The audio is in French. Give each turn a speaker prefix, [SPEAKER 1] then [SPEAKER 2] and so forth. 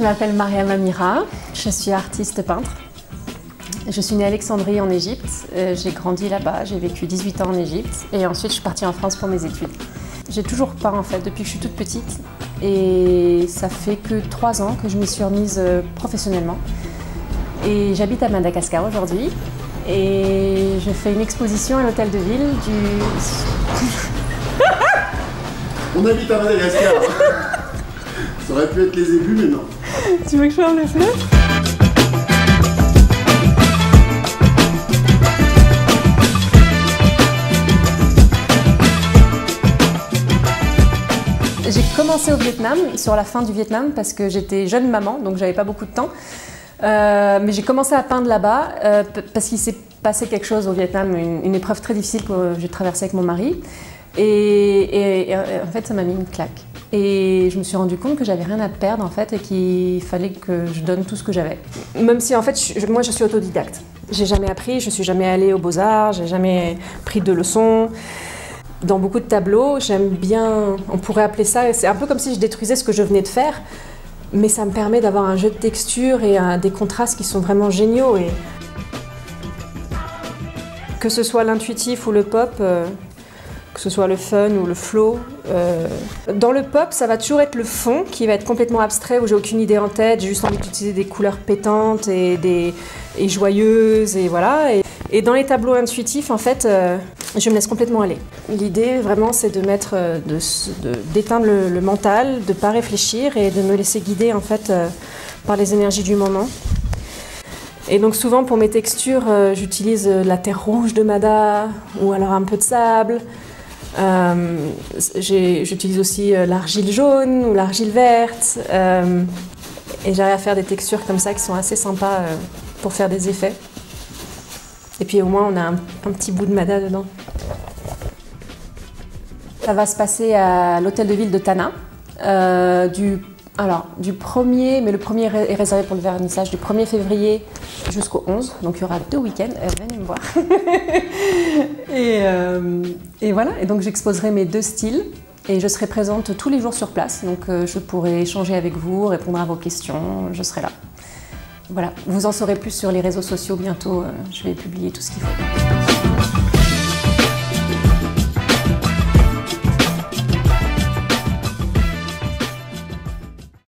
[SPEAKER 1] m'appelle Mariam Amira, je suis artiste peintre. Je suis née à Alexandrie en Égypte, j'ai grandi là-bas, j'ai vécu 18 ans en Égypte et ensuite je suis partie en France pour mes études. J'ai toujours peint en fait depuis que je suis toute petite et ça fait que 3 ans que je m'y suis remise professionnellement. Et j'habite à Madagascar aujourd'hui et je fais une exposition à l'hôtel de ville du...
[SPEAKER 2] On habite à Madagascar. Ça aurait pu être les ébus mais non.
[SPEAKER 1] Tu veux que je ferme les fenêtres ? J'ai commencé au Vietnam, sur la fin du Vietnam, parce que j'étais jeune maman, donc j'avais pas beaucoup de temps. Mais j'ai commencé à peindre là-bas parce qu'il s'est passé quelque chose au Vietnam, une épreuve très difficile que j'ai traversée avec mon mari. Et en fait, ça m'a mis une claque. Et je me suis rendu compte que j'avais rien à perdre en fait et qu'il fallait que je donne tout ce que j'avais. Même si en fait, moi je suis autodidacte. J'ai jamais appris, je suis jamais allée aux Beaux-Arts, j'ai jamais pris de leçons. Dans beaucoup de tableaux, j'aime bien, on pourrait appeler ça, c'est un peu comme si je détruisais ce que je venais de faire, mais ça me permet d'avoir un jeu de texture et des contrastes qui sont vraiment géniaux. Et que ce soit l'intuitif ou le pop, que ce soit le fun ou le flow. Dans le pop, ça va toujours être le fond qui va être complètement abstrait, où j'ai aucune idée en tête, j'ai juste envie d'utiliser des couleurs pétantes et joyeuses, et voilà. Et dans les tableaux intuitifs, en fait, je me laisse complètement aller. L'idée, vraiment, c'est de d'éteindre le mental, de ne pas réfléchir et de me laisser guider, en fait, par les énergies du moment. Et donc souvent, pour mes textures, j'utilise la terre rouge de Mada, ou alors un peu de sable. J'utilise aussi l'argile jaune ou l'argile verte. Et j'arrive à faire des textures comme ça qui sont assez sympas pour faire des effets. Et puis au moins on a un petit bout de Mada dedans. Ça va se passer à l'hôtel de ville de Tana. Du 1er, mais le 1er est réservé pour le vernissage, du 1er février jusqu'au 11. Donc il y aura 2 week-ends, venez me voir. Et voilà, et donc j'exposerai mes 2 styles. Et je serai présente tous les jours sur place, donc je pourrai échanger avec vous, répondre à vos questions, je serai là. Voilà, vous en saurez plus sur les réseaux sociaux bientôt, je vais publier tout ce qu'il faut.